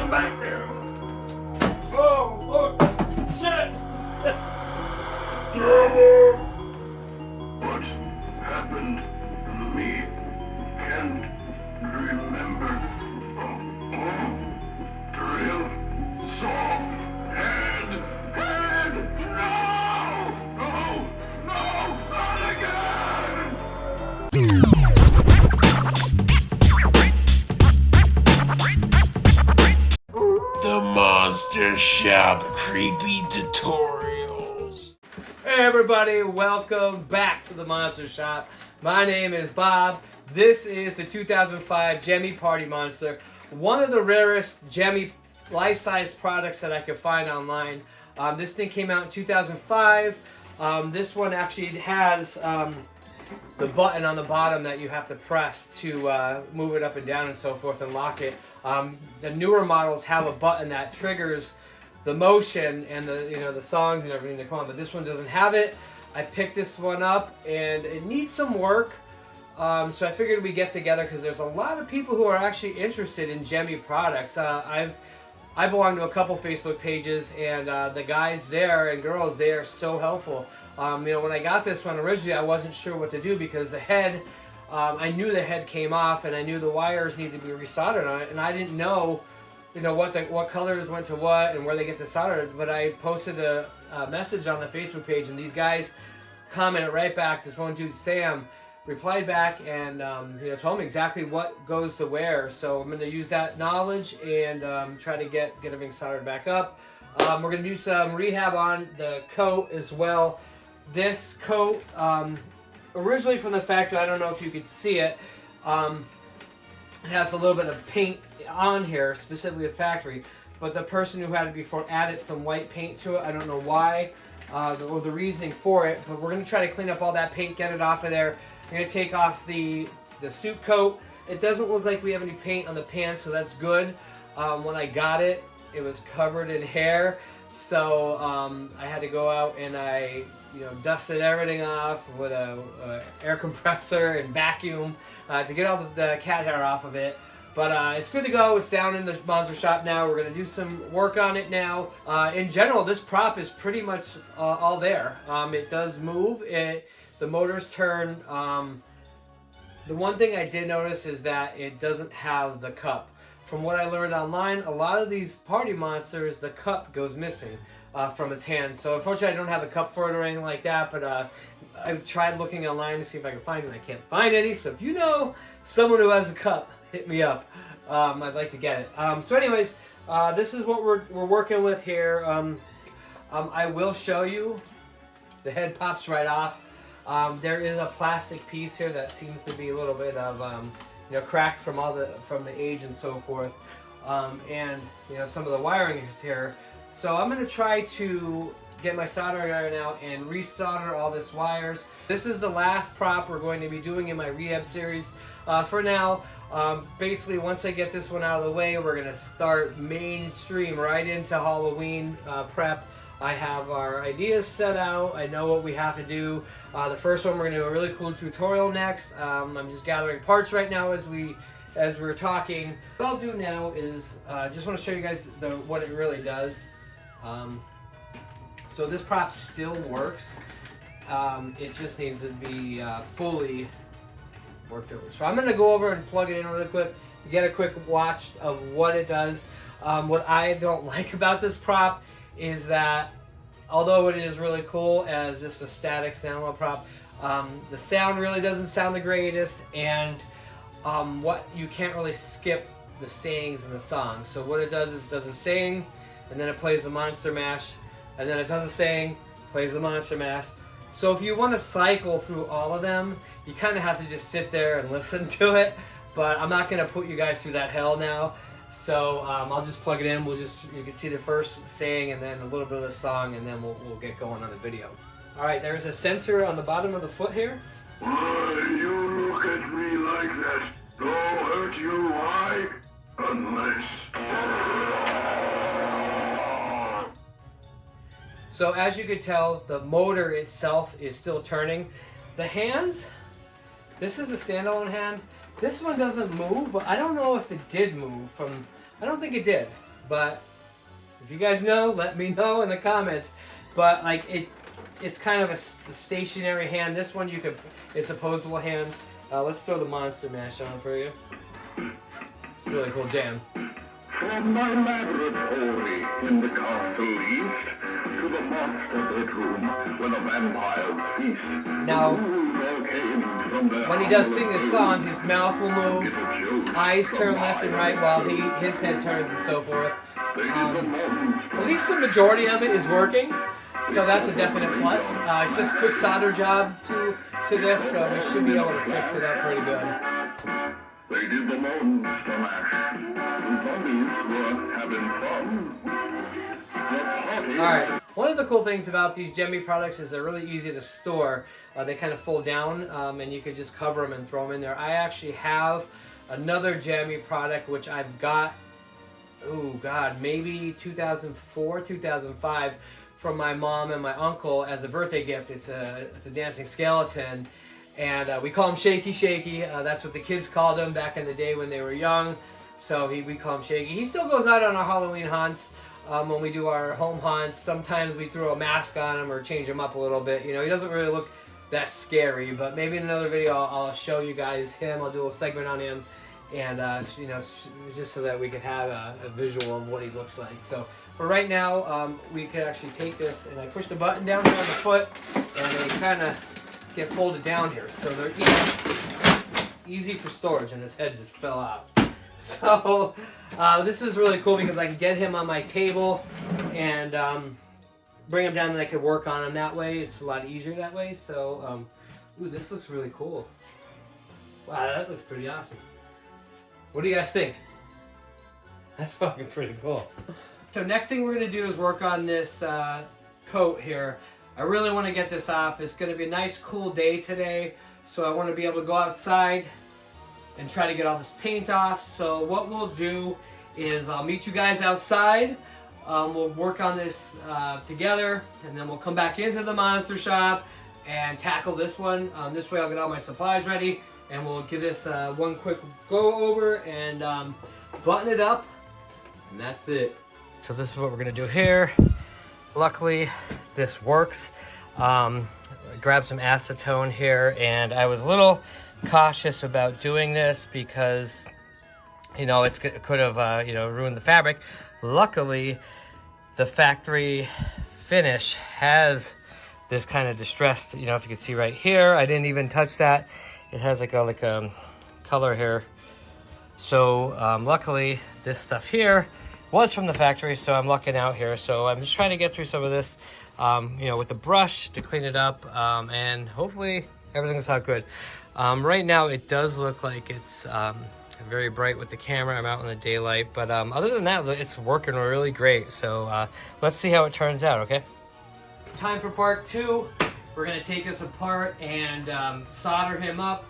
come back there. Oh, shit! Gemmy! What happened to me? Can't remember. Drill, saw, head! No! No! No! Not again! The Monster Shop Creepy Tutorials. Hey everybody, welcome back to the Monster Shop. My name is Bob. This is the 2005 Gemmy Party Monster. One of the rarest Gemmy life-size products that I could find online. This thing came out in 2005. This one actually has the button on the bottom that you have to press to move it up and down and so forth and lock it. The newer models have a button that triggers the motion and the songs and everything that come on, but this one doesn't have it. I picked this one up and it needs some work, so I figured we'd get together because there's a lot of people who are actually interested in Gemmy products. I belong to a couple Facebook pages, and the guys there and girls, they are so helpful. When I got this one originally, I wasn't sure what to do because the head, I knew the head came off and I knew the wires needed to be resoldered on it, and I didn't know what colors went to what and where they get to solder. But I posted a message on the Facebook page, and these guys commented right back. This one dude, Sam, replied back and told me exactly what goes to where. So I'm going to use that knowledge and try to get everything soldered back up. We're going to do some rehab on the coat as well. This coat, originally from the factory, I don't know if you could see it, it has a little bit of paint on here, specifically a factory, but the person who had it before added some white paint to it. I don't know why, or the reasoning for it, but we're going to try to clean up all that paint, get it off of there. We're going to take off the suit coat. It doesn't look like we have any paint on the pants, so that's good. When I got it, it was covered in hair, so I had to go out and I dusted everything off with a air compressor and vacuum to get all the cat hair off of it. But it's good to go. It's down in the Monster Shop now. We're going to do some work on it now. In general, this prop is pretty much all there. It does move. The motors turn. The one thing I did notice is that it doesn't have the cup. From what I learned online, a lot of these party monsters, the cup goes missing from its hand. So unfortunately, I don't have the cup for it or anything like that. But I've tried looking online to see if I can find it. I can't find any. So if you know someone who has a cup, hit me up. I'd like to get it. So anyways, this is what we're working with here. I will show you. The head pops right off. There is a plastic piece here that seems to be a little bit of cracked from the age and so forth, and some of the wiring is here. So I'm going to try to get my soldering iron out and resolder all this wires. This is the last prop we're going to be doing in my rehab series for now. Basically, once I get this one out of the way, we're going to start mainstream right into Halloween prep. I have our ideas set out. I know what we have to do. The first one, we're going to do a really cool tutorial next. I'm just gathering parts right now as we're talking. What I'll do now is just want to show you guys what it really does. So this prop still works. It just needs to be fully worked over. So I'm going to go over and plug it in really quick, get a quick watch of what it does. What I don't like about this prop is that although it is really cool as just a static standalone prop, the sound really doesn't sound the greatest, and what you can't really skip the sayings in the song. So what it does is does a saying, and then it plays the Monster Mash, and then it does a saying, plays the Monster Mash. So if you want to cycle through all of them, you kind of have to just sit there and listen to it. But I'm not going to put you guys through that hell now. So I'll just plug it in. You can see the first saying and then a little bit of the song, and then we'll get going on the video. All right, there's a sensor on the bottom of the foot here. Why you look at me like that? Don't hurt you, why? Unless... So as you can tell, the motor itself is still turning. The hands, this is a standalone hand. This one doesn't move, but I don't know if it did move from, I don't think it did. but if you guys know, let me know in the comments. But like it's kind of a stationary hand. This one it's a posable hand. Let's throw the Monster Mash on for you. It's a really cool jam. From my laboratory in the castle east to the master bedroom where the vampires feast. Now, when he does sing this song, his mouth will move, eyes turn left and right while his head turns and so forth. At least the majority of it is working, so that's a definite plus. It's just a quick solder job to this, so we should be able to fix it up pretty good. They did the Monster Mash. The zombies were having fun. Alright, one of the cool things about these Gemmy products is they're really easy to store. They kind of fold down, and you can just cover them and throw them in there. I actually have another Gemmy product, which I've got, oh god, maybe 2004, 2005, from my mom and my uncle as a birthday gift. It's a dancing skeleton. And we call him Shaky Shaky. That's what the kids called him back in the day when they were young. So we call him Shaky. He still goes out on our Halloween hunts when we do our home hunts. Sometimes we throw a mask on him or change him up a little bit. You know, he doesn't really look that scary. But maybe in another video I'll show you guys him. I'll do a little segment on him. And, you know, just so that we could have a visual of what he looks like. So for right now, we could actually take this and I push the button down here on the foot. And they kind of get folded down here, so they're easy for storage, and his head just fell off. So this is really cool because I can get him on my table and bring him down, and I could work on him that way. It's a lot easier that way. So ooh, this looks really cool. Wow, that looks pretty awesome. What do you guys think? That's fucking pretty cool. So next thing we're gonna do is work on this coat here. I really want to get this off. It's going to be a nice cool day today, so I want to be able to go outside and try to get all this paint off. So what we'll do is I'll meet you guys outside. We'll work on this together, and then we'll come back into the monster shop and tackle this one. This way I'll get all my supplies ready, and we'll give this one quick go over and button it up, and that's it. So this is what we're going to do here. Luckily, this works. Grab some acetone here, and I was a little cautious about doing this because, you know, it could have, you know, ruined the fabric. Luckily, the factory finish has this kind of distressed, you know, if you can see right here, I didn't even touch that. It has like a color here. So luckily, this stuff here was from the factory, so I'm lucking out here. So I'm just trying to get through some of this, you know, with the brush to clean it up, and hopefully everything looks out good. Right now, it does look like it's very bright with the camera. I'm out in the daylight, but other than that, it's working really great. So let's see how it turns out, okay? Time for part 2. We're gonna take this apart and solder him up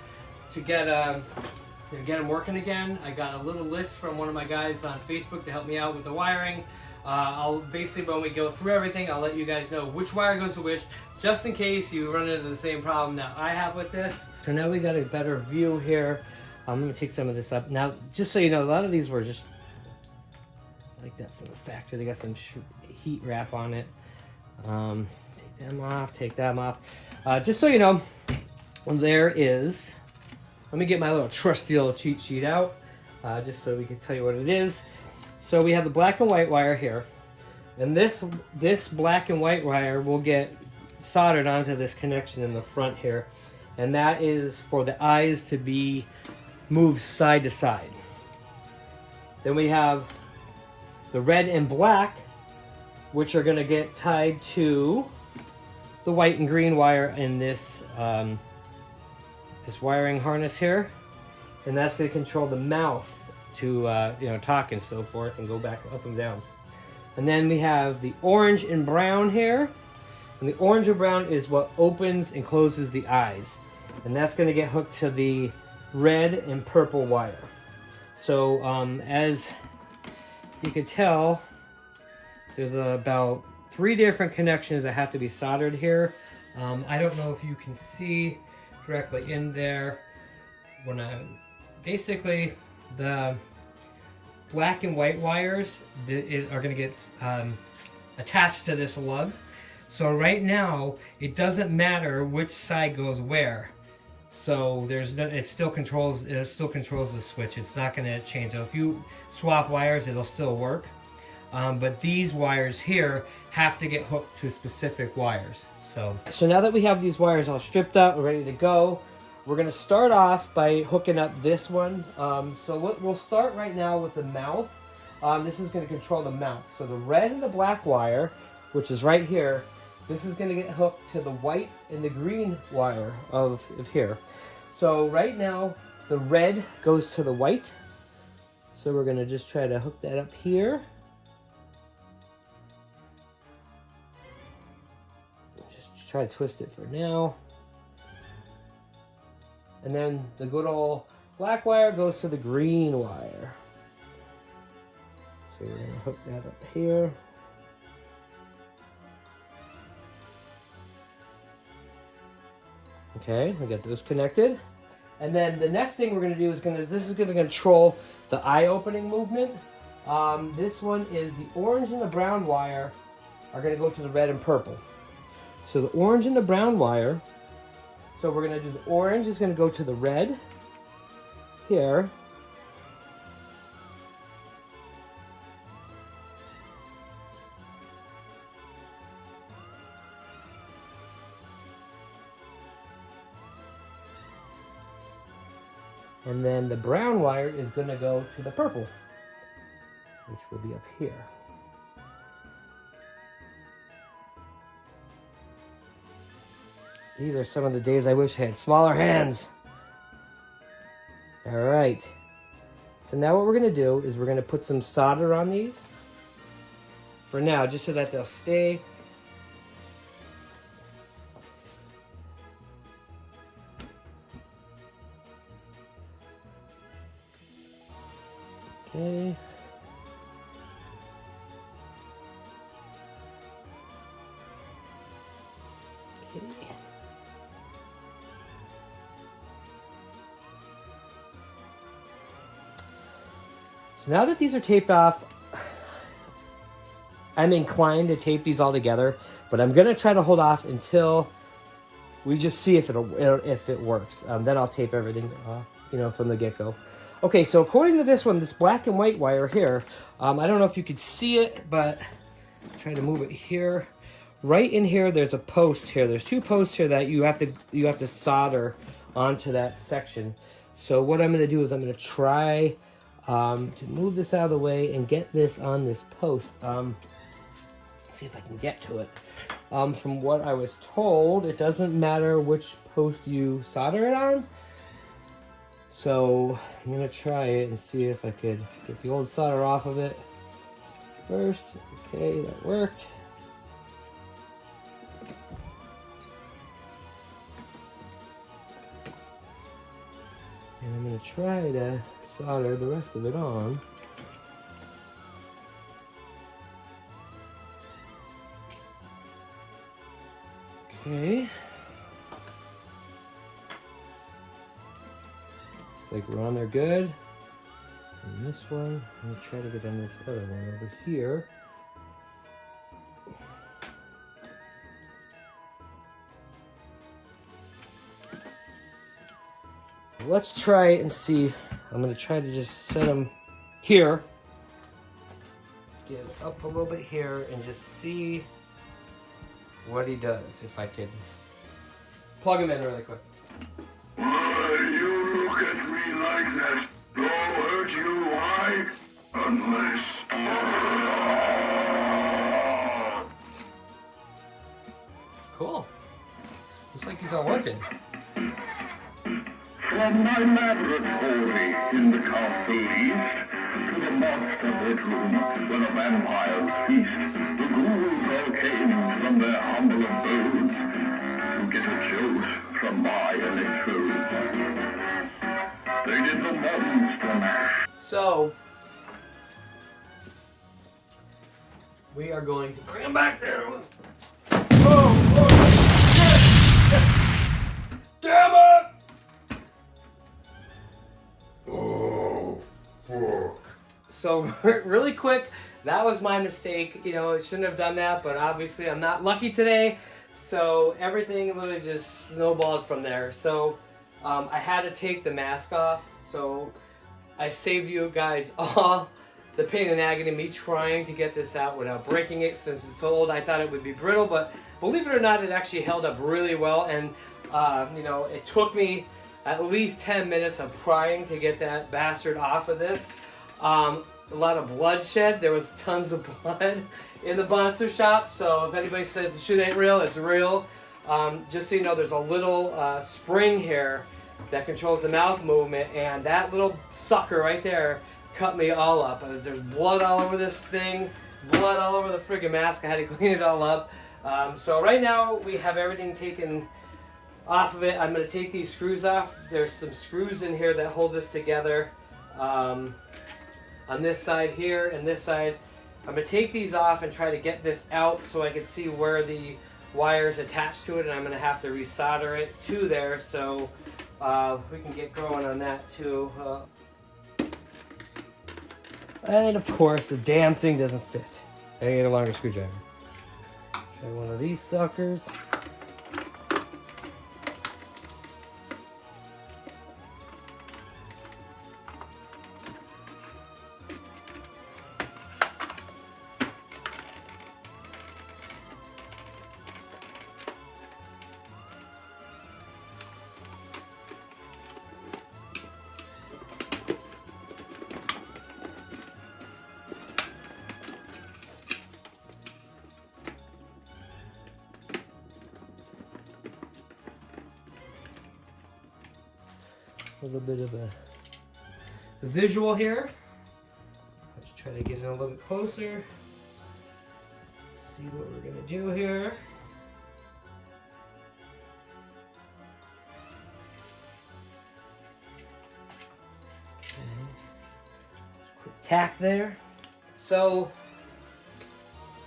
to get him working again. I got a little list from one of my guys on Facebook to help me out with the wiring. I'll basically, when we go through everything, I'll let you guys know which wire goes to which, just in case you run into the same problem that I have with this. So now we got a better view here. I'm gonna take some of this up. Now, just so you know, a lot of these were just like that from the factory. They got some heat wrap on it. Take them off, take them off. Just so you know, there is, let me get my little trusty old cheat sheet out, just so we can tell you what it is. So we have the black and white wire here, and this black and white wire will get soldered onto this connection in the front here, and that is for the eyes to be moved side to side. Then we have the red and black, which are going to get tied to the white and green wire in this this wiring harness here, and that's going to control the mouth to you know, talk and so forth, and go back up and down. And then we have the orange and brown here, and the orange and brown is what opens and closes the eyes, and that's going to get hooked to the red and purple wire. So as you can tell, there's about 3 different connections that have to be soldered here. I don't know if you can see directly in there. When I basically the black and white wires are going to get attached to this lug. So right now, it doesn't matter which side goes where. So it still controls the switch. It's not going to change. So if you swap wires, it'll still work. But these wires here have to get hooked to specific wires. So now that we have these wires all stripped out and ready to go, we're going to start off by hooking up this one. So we'll start right now with the mouth. This is going to control the mouth. So the red and the black wire, which is right here, this is going to get hooked to the white and the green wire of here. So right now, the red goes to the white. So we're going to just try to hook that up here. Just try to twist it for now. And then the good old black wire goes to the green wire. So we're going to hook that up here. Okay, we got those connected. And then the next thing we're going to do is this is going to control the eye opening movement. This one is the orange and the brown wire are going to go to the red and purple. So the orange and the brown wire, so we're going to do the orange is going to go to the red here. And then the brown wire is going to go to the purple, which will be up here. These are some of the days I wish I had smaller hands. All right. So now what we're going to do is we're going to put some solder on these for now, just so that they'll stay. Okay. So now that these are taped off, I'm inclined to tape these all together, but I'm gonna try to hold off until we just see if it works. Then I'll tape everything, from the get-go. Okay, so according to this one, this black and white wire here, I don't know if you could see it, but try to move it here. Right in here, there's a post here. There's two posts here that you have to solder onto that section. So what I'm going to do is I'm going to try to move this out of the way and get this on this post. See if I can get to it. From what I was told, it doesn't matter which post you solder it on. So I'm going to try it and see if I could get the old solder off of it first. Okay, that worked. And I'm going to try to solder the rest of it on. Okay. Like we're on there good. And this one, I'm gonna try to get on this other one over here. Let's try it and see. I'm gonna try to just set them here. Let's get up a little bit here and just see what he does. If I could plug him in really quick. You look at me like that. Don't hurt you, why? Unless... Cool. Looks like he's all working. From my laboratory in the castle east to the monster bedroom where the vampires feast, the ghouls all came from their humble abodes to get a jolt from my electrodes. They did the monster mash. So we are going to bring him back there. Oh, shit! Damn it! So really quick, that was my mistake. You know, it shouldn't have done that, but obviously I'm not lucky today. So everything literally just snowballed from there. So I had to take the mask off. So I saved you guys all the pain and agony, me trying to get this out without breaking it. Since it's so old, I thought it would be brittle, but believe it or not, it actually held up really well. And you know, it took me at least 10 minutes of prying to get that bastard off of this. A lot of bloodshed. There was tons of blood in the monster shop. So if anybody says the shit ain't real, it's real. Just so you know, there's a little spring here that controls the mouth movement, and that little sucker right there cut me all up. There's blood all over this thing, blood all over the friggin' mask. I had to clean it all up. So right now we have everything taken off of it. I'm going to take these screws off. There's some screws in here that hold this together on this side here and this side. I'm going to take these off and try to get this out so I can see where the wires attached to it, and I'm going to have to resolder it to there so we can get going on that too. And of course the damn thing doesn't fit. I need a longer screwdriver. Try one of these suckers. A little bit of a visual here. Let's try to get it a little bit closer. See what we're gonna do here. Quick tack there. So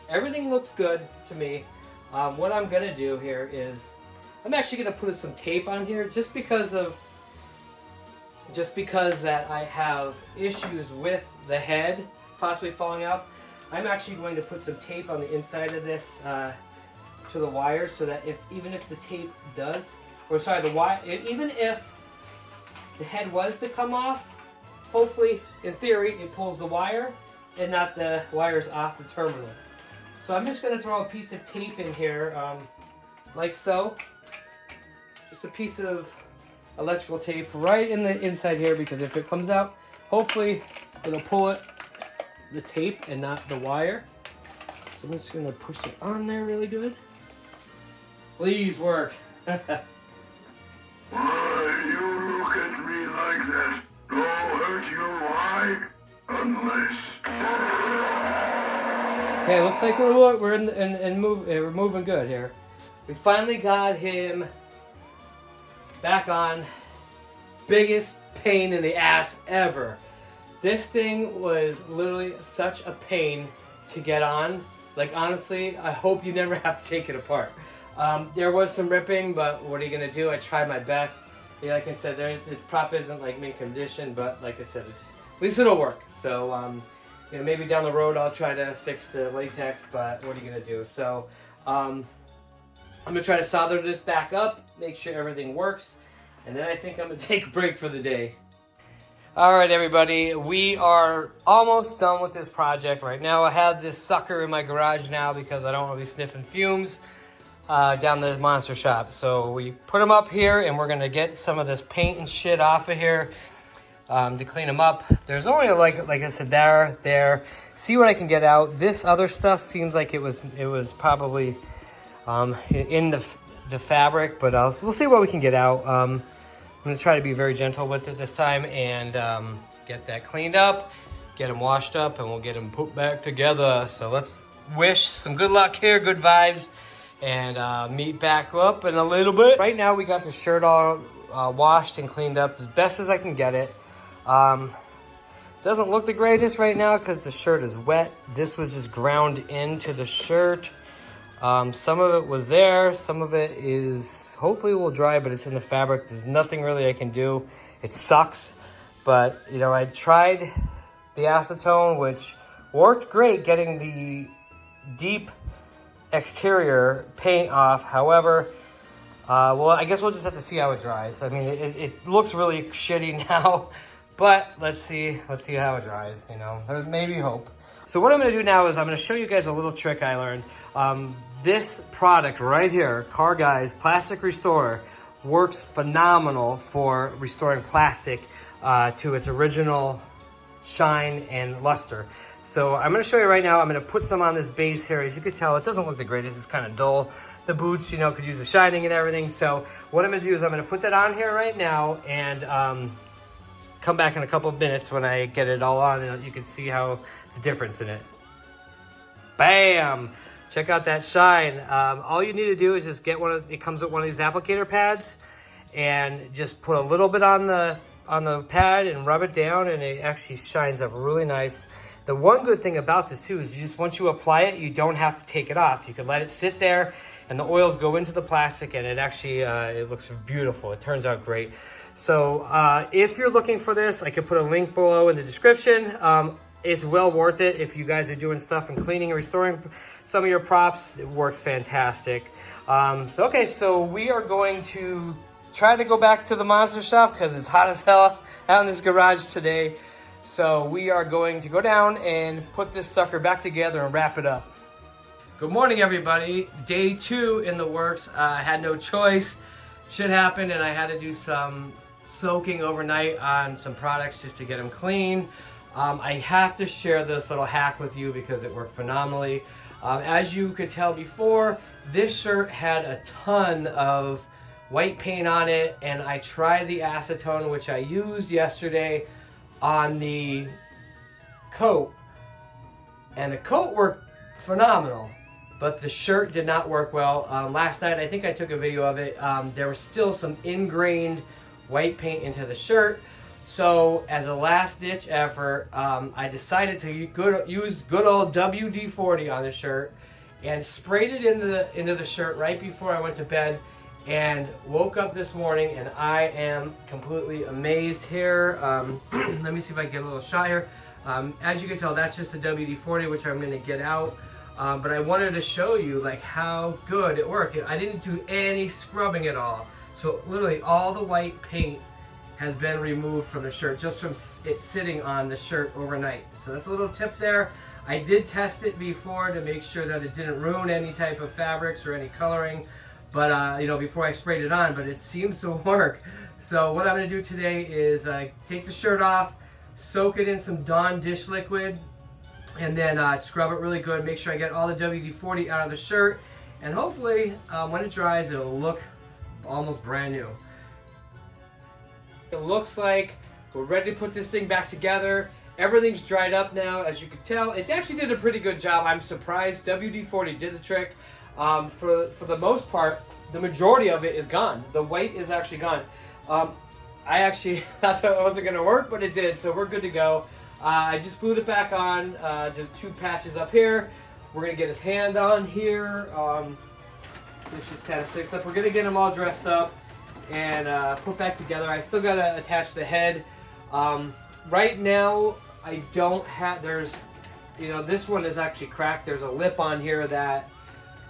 everything looks good to me. What I'm gonna do here is I'm actually gonna put some tape on here just because that I have issues with the head possibly falling off. I'm actually going to put some tape on the inside of this to the wire so that even if the tape does, or sorry, even if the head was to come off, hopefully, in theory, it pulls the wire and not the wires off the terminal. So I'm just going to throw a piece of tape in here, like so. Just a piece of electrical tape right in the inside here, because if it comes out, hopefully it'll pull the tape and not the wire. So I'm just going to push it on there really good. Please work. Why you look at me like that? Don't hurt your eye unless... Okay, looks like we're moving good here. We finally got him back on. Biggest pain in the ass ever. This thing was literally such a pain to get on. Like, honestly, I hope you never have to take it apart. There was some ripping, but what are you gonna do? I tried my best. Yeah, like I said, this prop isn't like mint condition, but like I said, at least it'll work. So, you know, maybe down the road I'll try to fix the latex, but what are you gonna do? So, I'm gonna try to solder this back up, make sure everything works, and then I think I'm gonna take a break for the day. All right, everybody, we are almost done with this project right now. I have this sucker in my garage now because I don't want to be sniffing fumes down the monster shop. So we put them up here, and we're gonna get some of this paint and shit off of here to clean them up. There's only like I said, there. See what I can get out. This other stuff seems like it was probably in the fabric, but we'll see what we can get out. I'm going to try to be very gentle with it this time and get that cleaned up, get them washed up, and we'll get them put back together. So let's wish some good luck here, good vibes, and meet back up in a little bit. Right now we got the shirt all washed and cleaned up as best as I can get it. Doesn't look the greatest right now because the shirt is wet. This was just ground into the shirt. Some of it was there, some of it is, hopefully will dry, but it's in the fabric. There's nothing really I can do. It sucks, but you know, I tried the acetone, which worked great getting the deep exterior paint off. However, well, I guess we'll just have to see how it dries. I mean, it looks really shitty now, but let's see how it dries, you know. There's maybe hope. So what I'm gonna do now is I'm gonna show you guys a little trick I learned. This product right here, Car Guys Plastic Restorer, works phenomenal for restoring plastic to its original shine and luster. So I'm going to show you right now. I'm going to put some on this base here. As you can tell, it doesn't look the greatest. It's kind of dull. The boots, you know, could use the shining and everything. So what I'm going to do is I'm going to put that on here right now and come back in a couple of minutes when I get it all on, and you can see how the difference in it. Bam! Check out that shine. All you need to do is just get it comes with one of these applicator pads, and just put a little bit on the pad and rub it down, and it actually shines up really nice. The one good thing about this too is once you apply it, you don't have to take it off. You can let it sit there and the oils go into the plastic, and it actually it looks beautiful. It turns out great. So if you're looking for this, I could put a link below in the description. It's well worth it if you guys are doing stuff and cleaning and restoring some of your props. It works fantastic. So we are going to try to go back to the monster shop because it's hot as hell out in this garage today. So we are going to go down and put this sucker back together and wrap it up. Good morning, everybody. Day 2 in the works. I had no choice. Shit happened, and I had to do some soaking overnight on some products just to get them clean. I have to share this little hack with you because it worked phenomenally. As you could tell before, this shirt had a ton of white paint on it, and I tried the acetone, which I used yesterday on the coat, and the coat worked phenomenal, but the shirt did not work well. Last night, I think I took a video of it. There was still some ingrained white paint into the shirt. So as a last ditch effort, I decided to use good old WD-40 on the shirt and sprayed it into the shirt right before I went to bed, and woke up this morning and I am completely amazed here. Let me see if I can get a little shot here. As you can tell, that's just the WD-40, which I'm going to get out. But I wanted to show you like how good it worked. I didn't do any scrubbing at all. So literally all the white paint has been removed from the shirt just from it sitting on the shirt overnight. So that's a little tip there. I did test it before to make sure that it didn't ruin any type of fabrics or any coloring, but you know, before I sprayed it on, but it seems to work. So what I'm going to do today is take the shirt off, soak it in some Dawn dish liquid, and then scrub it really good. Make sure I get all the WD-40 out of the shirt, and hopefully when it dries, it'll look almost brand new. It looks like we're ready to put this thing back together. Everything's dried up now, as you can tell. It actually did a pretty good job. I'm surprised. WD-40 did the trick. For the most part, the majority of it is gone. The white is actually gone. I actually thought it wasn't going to work, but it did, so we're good to go. I just glued it back on, just 2 patches up here. We're going to get his hand on here. This is kind of sixed up. We're going to get him all dressed up and put back together. I still got to attach the head. Right now, I don't have, this one is actually cracked. There's a lip on here that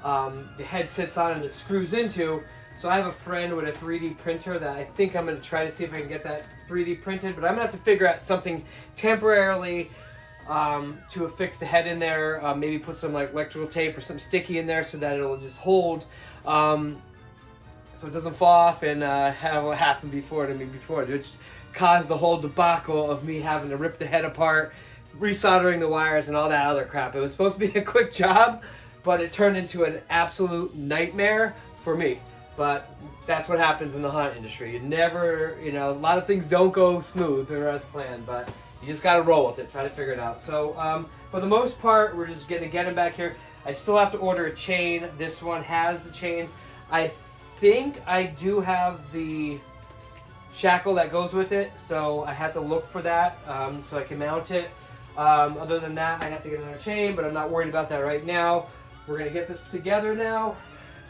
the head sits on and it screws into. So I have a friend with a 3D printer that I think I'm going to try to see if I can get that 3D printed, but I'm going to have to figure out something temporarily to affix the head in there. Maybe put some like electrical tape or something sticky in there so that it'll just hold, so it doesn't fall off and have what happened before to me before, which caused the whole debacle of me having to rip the head apart, resoldering the wires and all that other crap. It was supposed to be a quick job, but it turned into an absolute nightmare for me. But that's what happens in the hunt industry. You never, a lot of things don't go smooth or as planned, but you just got to roll with it, try to figure it out. So for the most part, we're just going to get him back here. I still have to order a chain. This one has the chain. I think I do have the shackle that goes with it, so I have to look for that so I can mount it. Other than that, I have to get another chain, but I'm not worried about that right now. We're going to get this together now.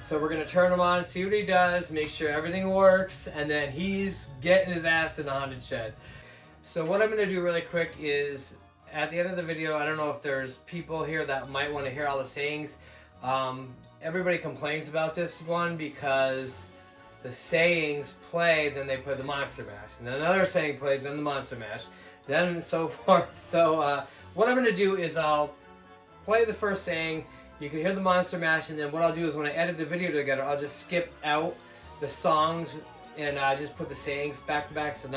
So we're going to turn him on, see what he does, make sure everything works, and then he's getting his ass in the haunted shed. So what I'm going to do really quick is, at the end of the video, I don't know if there's people here that might want to hear all the sayings. Everybody complains about this one because the sayings play, then they play the Monster Mash, and then another saying plays, then the Monster Mash, then and so forth. So what I'm going to do is I'll play the first saying, you can hear the Monster Mash, and then what I'll do is when I edit the video together, I'll just skip out the songs and just put the sayings back to back, so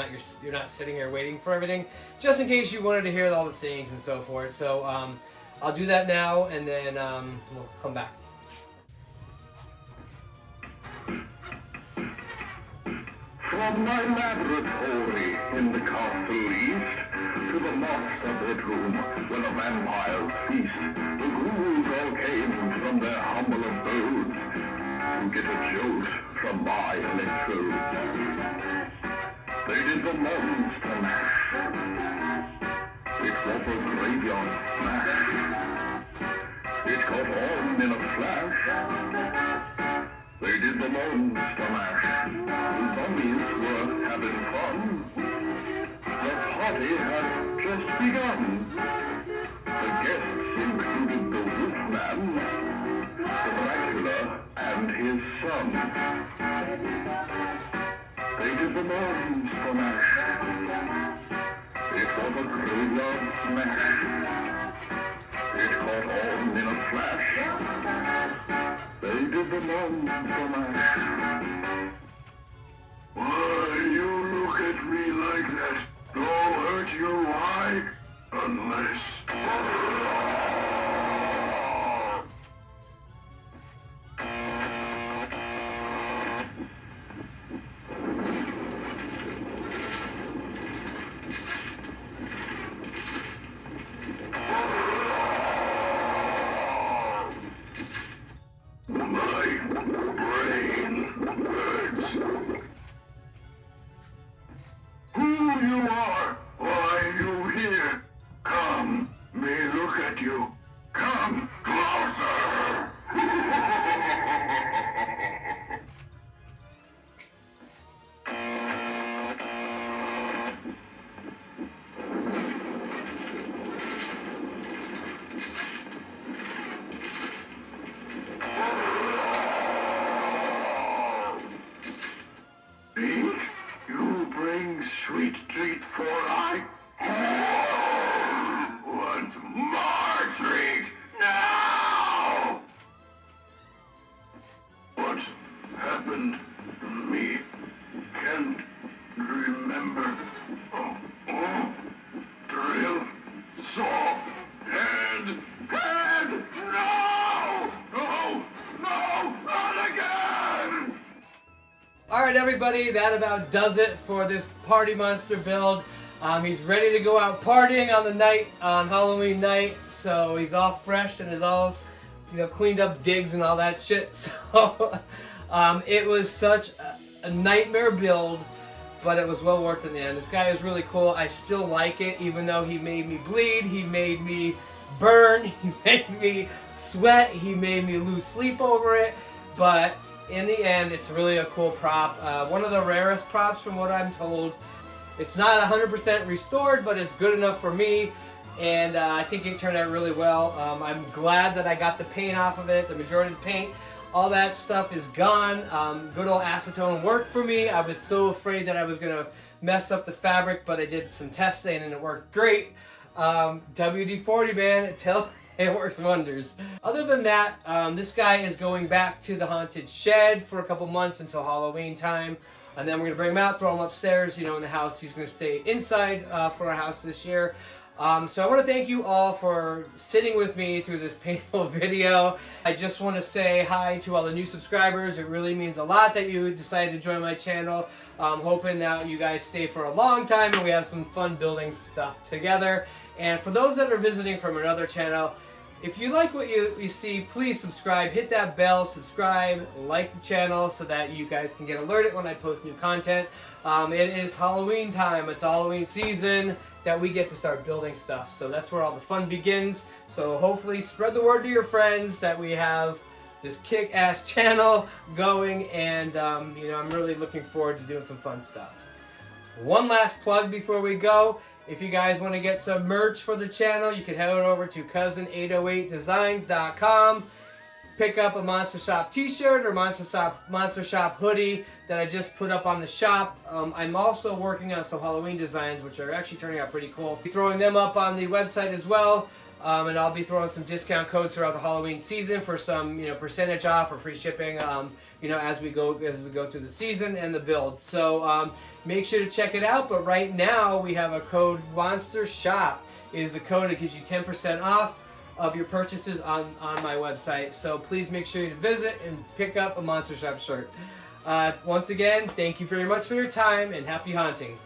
you're not sitting here waiting for everything, just in case you wanted to hear all the sayings and so forth. So I'll do that now, and then we'll come back. From my laboratory in the castle east to the master bedroom where the vampires feast, the ghouls all came from their humble abodes to get a jolt from my electrodes. They did the monster mash. It was a graveyard smash. It caught on in a flash. They did the monster mash. The zombies were having fun. The party had just begun. The guests included the Wolfman, the Dracula, and his son. They did the monster mash. It was a graveyard smash. It caught on in a flash. They did the monster mash. Why you look at me like that? Don't hurt your eye unless... Sweet treat for I want more treat now. What happened to me? Can't remember. Drill, saw, head, no, not again. Alright everybody, that about does it for this Party Monster build. He's ready to go out partying on Halloween night, so he's all fresh and is all, cleaned up digs and all that shit. So it was such a nightmare build, but it was well worth in the end. This guy is really cool. I still like it, even though he made me bleed, he made me burn, he made me sweat, he made me lose sleep over it, but in the end, it's really a cool prop. One of the rarest props from what I'm told. It's not 100% restored, but it's good enough for me, and I think it turned out really well. I'm glad that I got the paint off of it. The majority of the paint, all that stuff is gone. Good old acetone worked for me. I was so afraid that I was going to mess up the fabric, but I did some testing and it worked great. WD-40, man, it works wonders. Other than that, this guy is going back to the haunted shed for a couple months until Halloween time. And then we're going to bring him out, throw him upstairs, in the house. He's going to stay inside for our house this year. So I want to thank you all for sitting with me through this painful video. I just want to say hi to all the new subscribers. It really means a lot that you decided to join my channel. I'm hoping that you guys stay for a long time and we have some fun building stuff together. And for those that are visiting from another channel, if you like what you see, please subscribe, hit that bell, subscribe, like the channel so that you guys can get alerted when I post new content. It is Halloween time, it's Halloween season that we get to start building stuff. So that's where all the fun begins. So hopefully spread the word to your friends that we have this kick-ass channel going, and I'm really looking forward to doing some fun stuff. One last plug before we go. If you guys want to get some merch for the channel, you can head over to cousin808designs.com. Pick up a Monster Shop t-shirt or Monster Shop hoodie that I just put up on the shop. I'm also working on some Halloween designs, which are actually turning out pretty cool. I'll be throwing them up on the website as well. And I'll be throwing some discount codes throughout the Halloween season for some, percentage off or free shipping, as we go through the season and the build. So make sure to check it out. But right now we have a code Monster Shop is the code that gives you 10% off of your purchases on my website. So please make sure to visit and pick up a Monster Shop shirt. Once again, thank you very much for your time and happy hunting.